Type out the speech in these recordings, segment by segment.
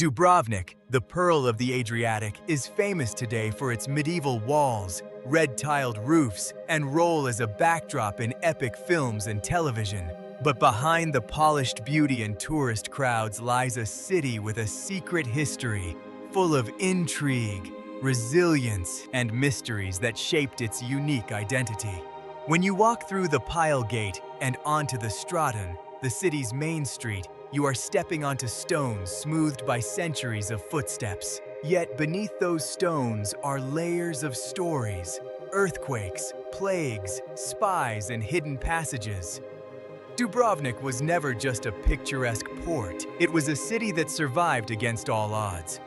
Dubrovnik, the pearl of the Adriatic, is famous today for its medieval walls, red-tiled roofs, and role as a backdrop in epic films and television. But behind the polished beauty and tourist crowds lies a city with a secret history, full of intrigue, resilience, and mysteries that shaped its unique identity. When you walk through the Pile Gate and onto the Straton, the city's main street, you are stepping onto stones smoothed by centuries of footsteps. Yet beneath those stones are layers of stories, earthquakes, plagues, spies, and hidden passages. Dubrovnik was never just a picturesque port. It was a city that survived against all odds.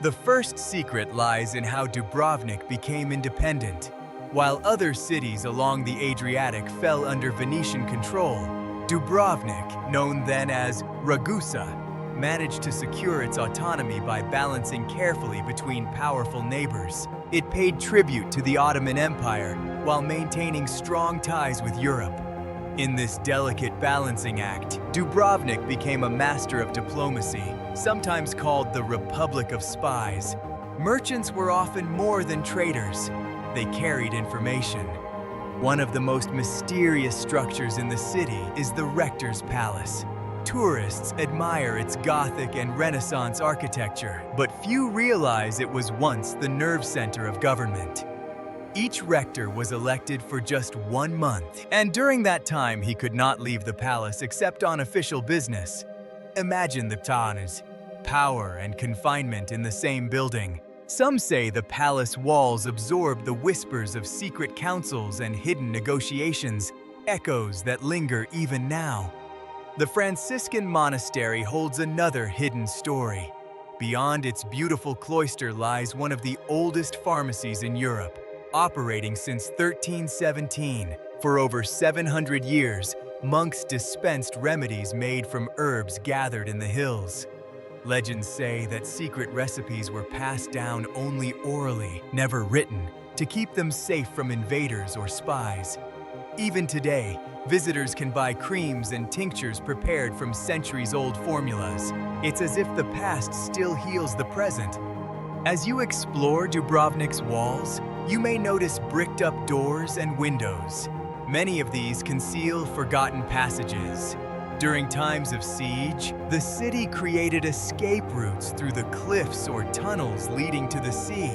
The first secret lies in how Dubrovnik became independent. While other cities along the Adriatic fell under Venetian control, Dubrovnik, known then as Ragusa, managed to secure its autonomy by balancing carefully between powerful neighbors. It paid tribute to the Ottoman Empire while maintaining strong ties with Europe. In this delicate balancing act, Dubrovnik became a master of diplomacy, sometimes called the Republic of Spies. Merchants were often more than traders. They carried information. One of the most mysterious structures in the city is the Rector's Palace. Tourists admire its Gothic and Renaissance architecture, but few realize it was once the nerve center of government. Each rector was elected for just 1 month, and during that time he could not leave the palace except on official business. Imagine the towns, power and confinement in the same building. Some say the palace walls absorbed the whispers of secret councils and hidden negotiations, echoes that linger even now. The Franciscan monastery holds another hidden story. Beyond its beautiful cloister lies one of the oldest pharmacies in Europe, operating since 1317. For over 700 years, monks dispensed remedies made from herbs gathered in the hills. Legends say that secret recipes were passed down only orally, never written, to keep them safe from invaders or spies. Even today, visitors can buy creams and tinctures prepared from centuries-old formulas. It's as if the past still heals the present. As you explore Dubrovnik's walls, you may notice bricked-up doors and windows. Many of these conceal forgotten passages. During times of siege, the city created escape routes through the cliffs or tunnels leading to the sea.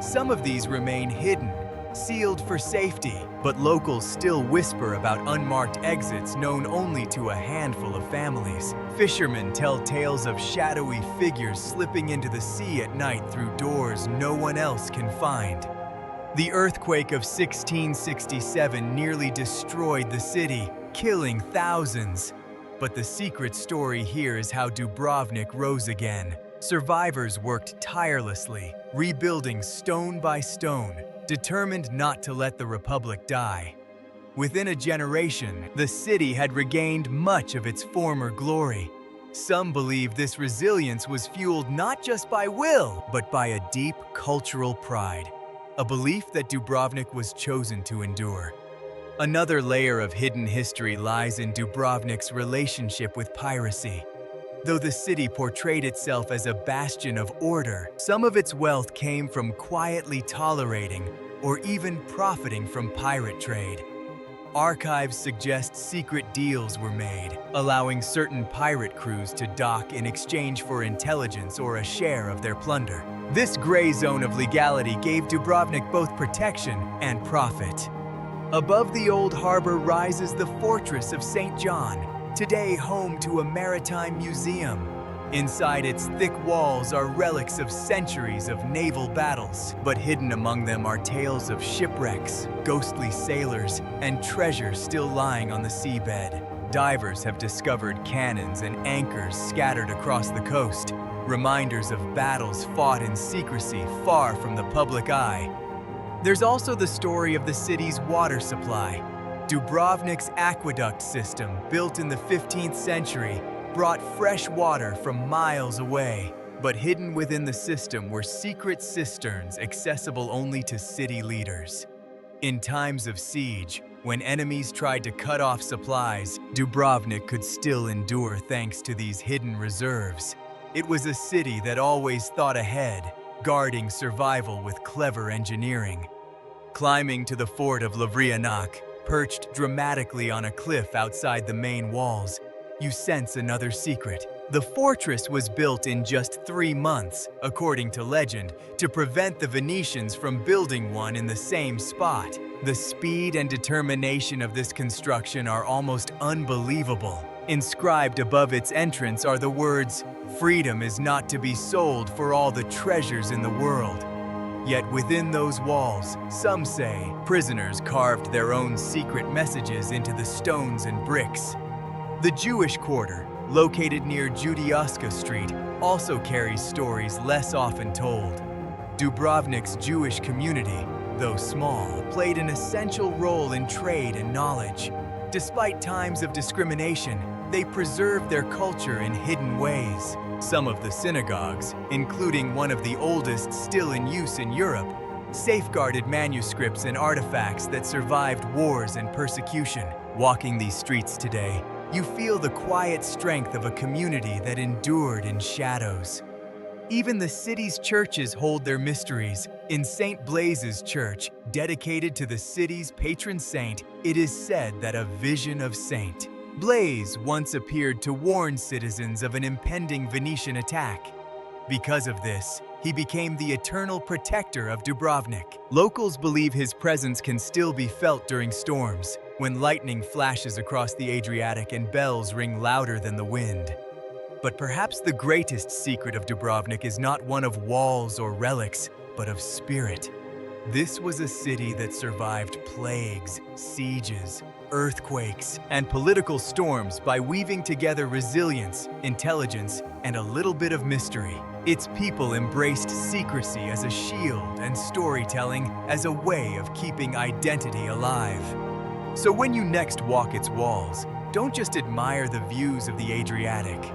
Some of these remain hidden, sealed for safety, but locals still whisper about unmarked exits known only to a handful of families. Fishermen tell tales of shadowy figures slipping into the sea at night through doors no one else can find. The earthquake of 1667 nearly destroyed the city, killing thousands. But the secret story here is how Dubrovnik rose again. Survivors worked tirelessly, rebuilding stone by stone, determined not to let the Republic die. Within a generation, the city had regained much of its former glory. Some believe this resilience was fueled not just by will, but by a deep cultural pride, a belief that Dubrovnik was chosen to endure. Another layer of hidden history lies in Dubrovnik's relationship with piracy. Though the city portrayed itself as a bastion of order, some of its wealth came from quietly tolerating or even profiting from pirate trade. Archives suggest secret deals were made, allowing certain pirate crews to dock in exchange for intelligence or a share of their plunder. This gray zone of legality gave Dubrovnik both protection and profit. Above the old harbor rises the fortress of St. John, today home to a maritime museum. Inside its thick walls are relics of centuries of naval battles, but hidden among them are tales of shipwrecks, ghostly sailors, and treasure still lying on the seabed. Divers have discovered cannons and anchors scattered across the coast, reminders of battles fought in secrecy far from the public eye. There's also the story of the city's water supply. Dubrovnik's aqueduct system, built in the 15th century, brought fresh water from miles away. But hidden within the system were secret cisterns accessible only to city leaders. In times of siege, when enemies tried to cut off supplies, Dubrovnik could still endure thanks to these hidden reserves. It was a city that always thought ahead, guarding survival with clever engineering. Climbing to the fort of Lavrianak, perched dramatically on a cliff outside the main walls, you sense another secret. The fortress was built in just 3 months, according to legend, to prevent the Venetians from building one in the same spot. The speed and determination of this construction are almost unbelievable. Inscribed above its entrance are the words, "Freedom is not to be sold for all the treasures in the world." Yet within those walls, some say, prisoners carved their own secret messages into the stones and bricks. The Jewish quarter, located near Judyaska Street, also carries stories less often told. Dubrovnik's Jewish community, though small, played an essential role in trade and knowledge. Despite times of discrimination, they preserved their culture in hidden ways. Some of the synagogues, including one of the oldest still in use in Europe, safeguarded manuscripts and artifacts that survived wars and persecution. Walking these streets today, you feel the quiet strength of a community that endured in shadows. Even the city's churches hold their mysteries. In St. Blaise's Church, dedicated to the city's patron saint, it is said that a vision of St. Blaise once appeared to warn citizens of an impending Venetian attack. Because of this, he became the eternal protector of Dubrovnik. Locals believe his presence can still be felt during storms, when lightning flashes across the Adriatic and bells ring louder than the wind. But perhaps the greatest secret of Dubrovnik is not one of walls or relics, but of spirit. This was a city that survived plagues, sieges, earthquakes, and political storms by weaving together resilience, intelligence, and a little bit of mystery. Its people embraced secrecy as a shield and storytelling as a way of keeping identity alive. So when you next walk its walls, don't just admire the views of the Adriatic.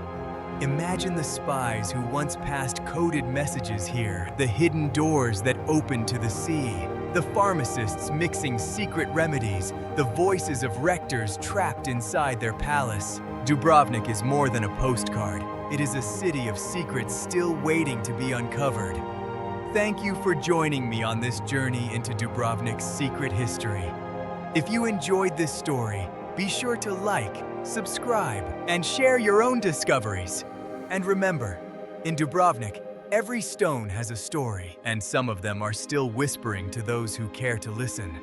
Imagine the spies who once passed coded messages here, the hidden doors that opened to the sea, the pharmacists mixing secret remedies, the voices of rectors trapped inside their palace. Dubrovnik is more than a postcard. It is a city of secrets still waiting to be uncovered. Thank you for joining me on this journey into Dubrovnik's secret history. If you enjoyed this story, be sure to like, subscribe, and share your own discoveries. And remember, in Dubrovnik, every stone has a story, and some of them are still whispering to those who care to listen.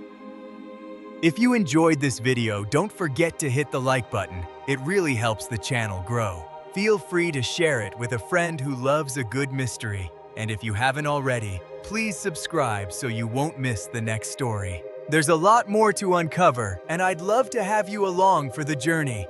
If you enjoyed this video, don't forget to hit the like button. It really helps the channel grow. Feel free to share it with a friend who loves a good mystery. And if you haven't already, please subscribe so you won't miss the next story. There's a lot more to uncover, and I'd love to have you along for the journey.